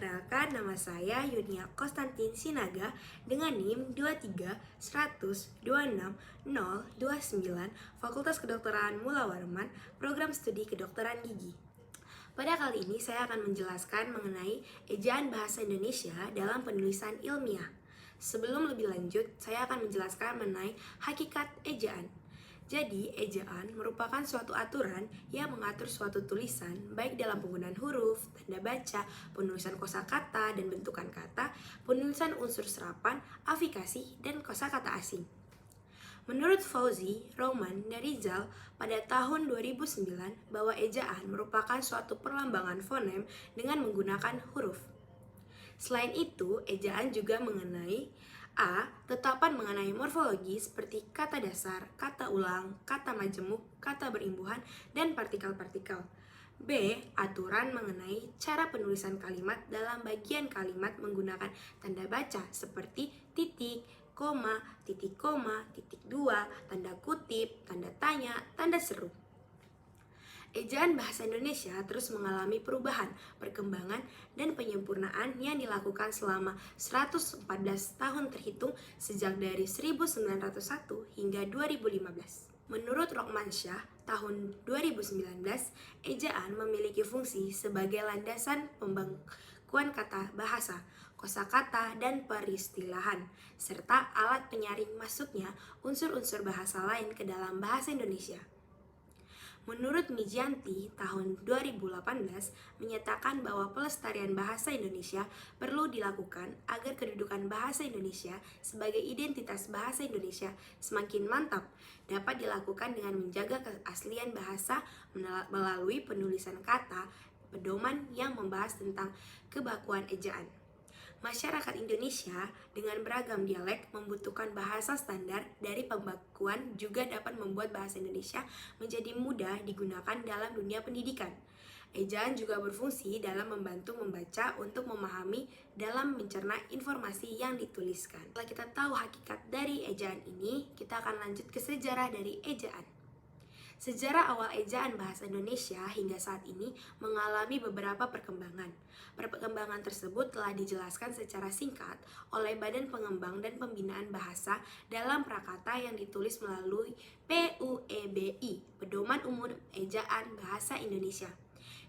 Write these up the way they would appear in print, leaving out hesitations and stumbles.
Perkenalkan, nama saya Yunia Konstantin Sinaga dengan NIM 23-100-26-029 Fakultas Kedokteran Mula Warman, Program Studi Kedokteran Gigi. Pada kali ini saya akan menjelaskan mengenai ejaan bahasa Indonesia dalam penulisan ilmiah. Sebelum lebih lanjut, saya akan menjelaskan mengenai hakikat ejaan. Jadi, ejaan merupakan suatu aturan yang mengatur suatu tulisan, baik dalam penggunaan huruf, tanda baca, penulisan kosakata dan bentukan kata, penulisan unsur serapan, afikasi, dan kosakata asing. Menurut Fauzi Roman dari Rizal pada tahun 2009 bahwa ejaan merupakan suatu perlambangan fonem dengan menggunakan huruf. Selain itu, ejaan juga mengenai tetapan mengenai morfologi seperti kata dasar, kata ulang, kata majemuk, kata berimbuhan, dan partikel-partikel. B. Aturan mengenai cara penulisan kalimat dalam bagian kalimat menggunakan tanda baca seperti titik, koma, titik dua, tanda kutip, tanda tanya, tanda seru. Ejaan bahasa Indonesia terus mengalami perubahan, perkembangan, dan penyempurnaan yang dilakukan selama 114 tahun terhitung sejak dari 1901 hingga 2015. Menurut Rokmansyah, tahun 2019, ejaan memiliki fungsi sebagai landasan pembangkuan kata bahasa, kosakata, dan peristilahan, serta alat penyaring masuknya unsur-unsur bahasa lain ke dalam bahasa Indonesia. Menurut Mijianti, tahun 2018 menyatakan bahwa pelestarian bahasa Indonesia perlu dilakukan agar kedudukan bahasa Indonesia sebagai identitas bahasa Indonesia semakin mantap dapat dilakukan dengan menjaga keaslian bahasa melalui penulisan kata pedoman yang membahas tentang kebakuan ejaan. Masyarakat Indonesia dengan beragam dialek membutuhkan bahasa standar dari pembakuan juga dapat membuat bahasa Indonesia menjadi mudah digunakan dalam dunia pendidikan. Ejaan juga berfungsi dalam membantu membaca untuk memahami dalam mencerna informasi yang dituliskan. Setelah kita tahu hakikat dari ejaan ini, kita akan lanjut ke sejarah dari ejaan. Sejarah awal ejaan bahasa Indonesia hingga saat ini mengalami beberapa perkembangan. Perkembangan tersebut telah dijelaskan secara singkat oleh Badan Pengembang dan Pembinaan Bahasa dalam Prakata yang ditulis melalui PUEBI, Pedoman Umum Ejaan Bahasa Indonesia.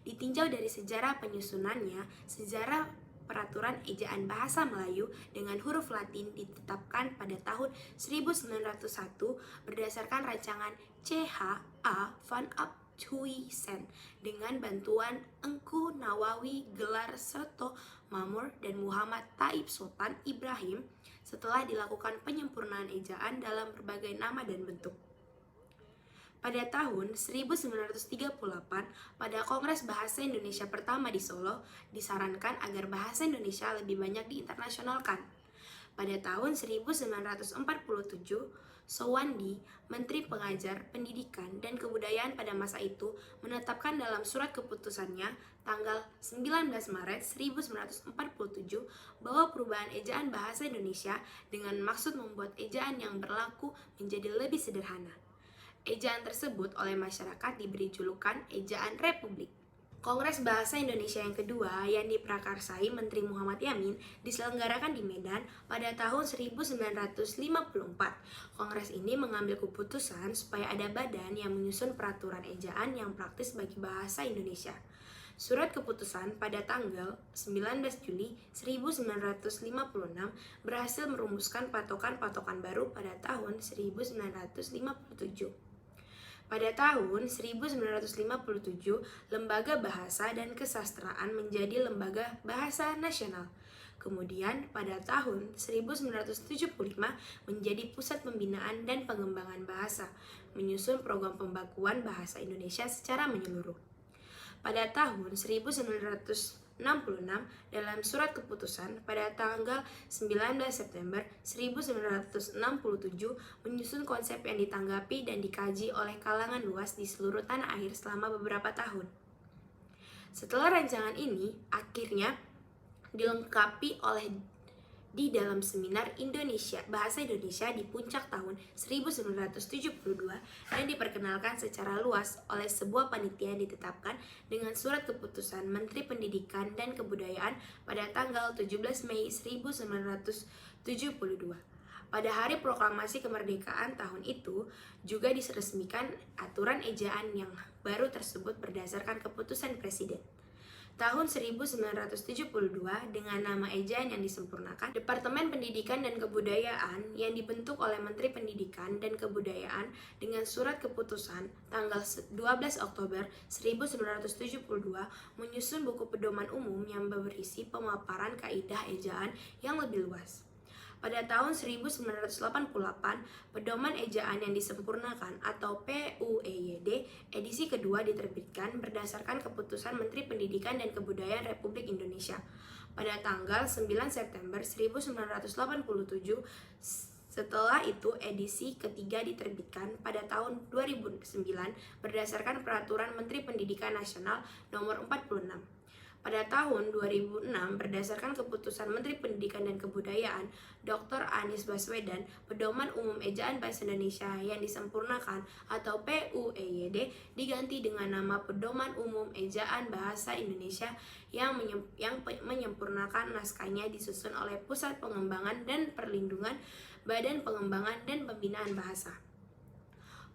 Ditinjau dari sejarah penyusunannya, sejarah Peraturan Ejaan Bahasa Melayu dengan huruf Latin ditetapkan pada tahun 1901 berdasarkan rancangan C.H.A. van Abthuisen dengan bantuan Engku Nawawi Gelar Serto Mamur dan Muhammad Taib Sultan Ibrahim setelah dilakukan penyempurnaan ejaan dalam berbagai nama dan bentuk. Pada tahun 1938, pada Kongres Bahasa Indonesia pertama di Solo, disarankan agar bahasa Indonesia lebih banyak diinternasionalkan. Pada tahun 1947, Sowandi, Menteri Pengajar, Pendidikan, dan Kebudayaan pada masa itu, menetapkan dalam surat keputusannya tanggal 19 Maret 1947 bahwa perubahan ejaan bahasa Indonesia dengan maksud membuat ejaan yang berlaku menjadi lebih sederhana. Ejaan tersebut oleh masyarakat diberi julukan Ejaan Republik. Kongres Bahasa Indonesia yang kedua yang diprakarsai Menteri Muhammad Yamin diselenggarakan di Medan pada tahun 1954. Kongres ini mengambil keputusan supaya ada badan yang menyusun peraturan ejaan yang praktis bagi bahasa Indonesia. Surat keputusan pada tanggal 19 Juli 1956 berhasil merumuskan patokan-patokan baru pada tahun 1957. Pada tahun 1957, Lembaga Bahasa dan Kesastraan menjadi Lembaga Bahasa Nasional. Kemudian pada tahun 1975 menjadi Pusat Pembinaan dan Pengembangan Bahasa, menyusun program pembakuan bahasa Indonesia secara menyeluruh. Pada tahun 1966 dalam surat keputusan pada tanggal 19 September 1967 menyusun konsep yang ditanggapi dan dikaji oleh kalangan luas di seluruh tanah air selama beberapa tahun. Setelah rancangan ini akhirnya dilengkapi oleh di dalam seminar Bahasa Indonesia di puncak tahun 1972 dan diperkenalkan secara luas oleh sebuah panitia yang ditetapkan dengan surat keputusan Menteri Pendidikan dan Kebudayaan pada tanggal 17 Mei 1972. Pada hari proklamasi kemerdekaan tahun itu juga diresmikan aturan ejaan yang baru tersebut berdasarkan keputusan Presiden. Tahun 1972 dengan nama ejaan yang disempurnakan, Departemen Pendidikan dan Kebudayaan yang dibentuk oleh Menteri Pendidikan dan Kebudayaan dengan surat keputusan tanggal 12 Oktober 1972 menyusun buku pedoman umum yang berisi pemaparan kaidah ejaan yang lebih luas. Pada tahun 1988, Pedoman Ejaan yang Disempurnakan atau PUEYD edisi kedua diterbitkan berdasarkan keputusan Menteri Pendidikan dan Kebudayaan Republik Indonesia. Pada tanggal 9 September 1987, setelah itu edisi ketiga diterbitkan pada tahun 2009 berdasarkan Peraturan Menteri Pendidikan Nasional Nomor 46. Pada tahun 2006, berdasarkan keputusan Menteri Pendidikan dan Kebudayaan Dr. Anies Baswedan, Pedoman Umum Ejaan Bahasa Indonesia yang Disempurnakan atau PUEYD diganti dengan nama Pedoman Umum Ejaan Bahasa Indonesia yang menyempurnakan naskahnya disusun oleh Pusat Pengembangan dan Perlindungan Badan Pengembangan dan Pembinaan Bahasa.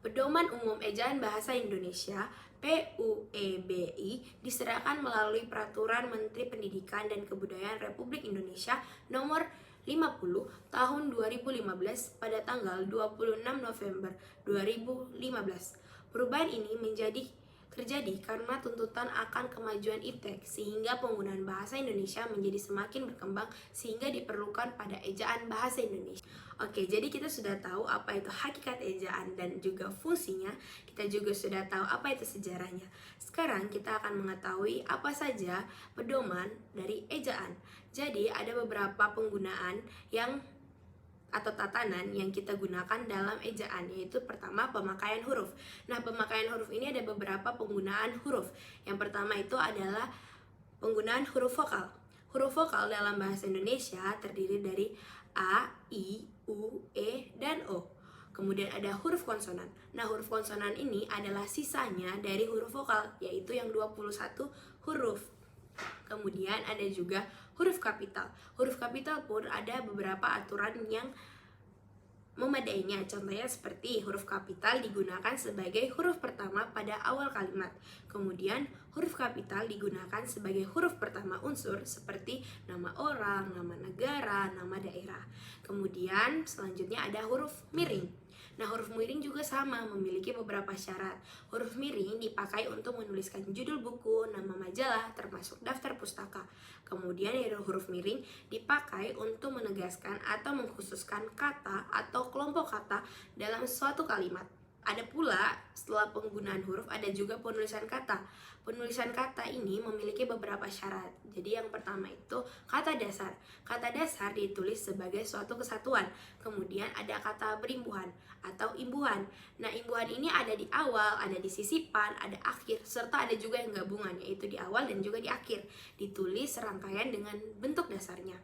Pedoman Umum Ejaan Bahasa Indonesia PUEBI diserahkan melalui Peraturan Menteri Pendidikan dan Kebudayaan Republik Indonesia Nomor 50 Tahun 2015 pada tanggal 26 November 2015. Perubahan ini terjadi karena tuntutan akan kemajuan iptek sehingga penggunaan bahasa Indonesia menjadi semakin berkembang sehingga diperlukan pada ejaan bahasa Indonesia. Oke, jadi kita sudah tahu apa itu hakikat ejaan dan juga fungsinya. Kita juga sudah tahu apa itu sejarahnya. Sekarang kita akan mengetahui apa saja pedoman dari ejaan. Jadi ada beberapa penggunaan atau tatanan yang kita gunakan dalam ejaan, yaitu pertama pemakaian huruf. Nah, pemakaian huruf ini ada beberapa penggunaan huruf. Yang pertama itu adalah penggunaan huruf vokal. Huruf vokal dalam bahasa Indonesia terdiri dari A, I, U, E, dan O. Kemudian ada huruf konsonan. Nah, huruf konsonan ini adalah sisanya dari huruf vokal, yaitu yang 21 huruf. Kemudian ada juga huruf kapital. Huruf kapital pun ada beberapa aturan yang memadainya. Contohnya seperti huruf kapital digunakan sebagai huruf pertama pada awal kalimat. Kemudian huruf kapital digunakan sebagai huruf pertama unsur seperti nama orang, nama negara, nama daerah. Kemudian selanjutnya ada huruf miring. Nah, huruf miring juga sama, memiliki beberapa syarat. Huruf miring dipakai untuk menuliskan judul buku, nama majalah, termasuk daftar pustaka. Kemudian huruf miring dipakai untuk menegaskan atau mengkhususkan kata atau kelompok kata dalam suatu kalimat. Ada pula, setelah penggunaan huruf, ada juga penulisan kata. Penulisan kata ini memiliki beberapa syarat. Jadi yang pertama itu kata dasar. Kata dasar ditulis sebagai suatu kesatuan. Kemudian ada kata berimbuhan atau imbuhan. Nah, imbuhan ini ada di awal, ada di sisipan, ada akhir, serta ada juga yang gabungan, yaitu di awal dan juga di akhir. Ditulis serangkaian dengan bentuk dasarnya.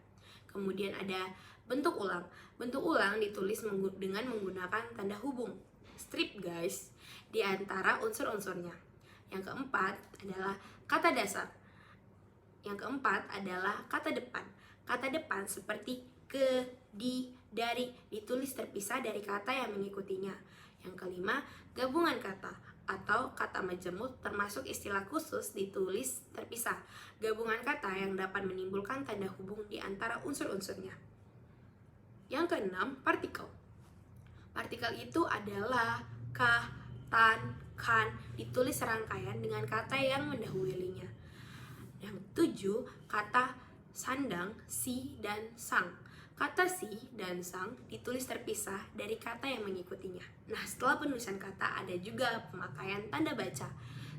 Kemudian ada bentuk ulang. Bentuk ulang ditulis dengan menggunakan tanda hubung, strip guys, di antara unsur-unsurnya. Yang keempat adalah kata dasar. Yang keempat adalah kata depan. Kata depan seperti ke, di, dari ditulis terpisah dari kata yang mengikutinya. Yang kelima, gabungan kata atau kata majemuk termasuk istilah khusus ditulis terpisah. Gabungan kata yang dapat menimbulkan tanda hubung di antara unsur-unsurnya. Yang keenam, partikel. Partikel itu adalah kah, tan, kan, ditulis serangkaian dengan kata yang mendahulunya. Yang tujuh, kata sandang, si, dan sang. Kata si dan sang ditulis terpisah dari kata yang mengikutinya. Nah, setelah penulisan kata ada juga pemakaian tanda baca.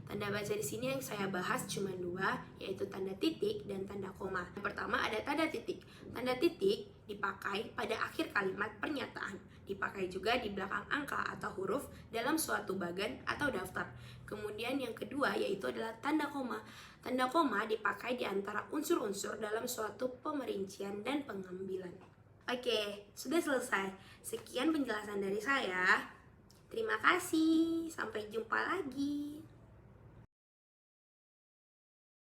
Tanda baca di sini yang saya bahas cuma dua, yaitu tanda titik dan tanda koma. Yang pertama ada tanda titik. Tanda titik dipakai pada akhir kalimat pernyataan. Dipakai juga di belakang angka atau huruf dalam suatu bagan atau daftar. Kemudian yang kedua yaitu adalah tanda koma. Tanda koma dipakai di antara unsur-unsur dalam suatu pemerincian dan pengambilan. Oke, sudah selesai. Sekian penjelasan dari saya. Terima kasih. Sampai jumpa lagi.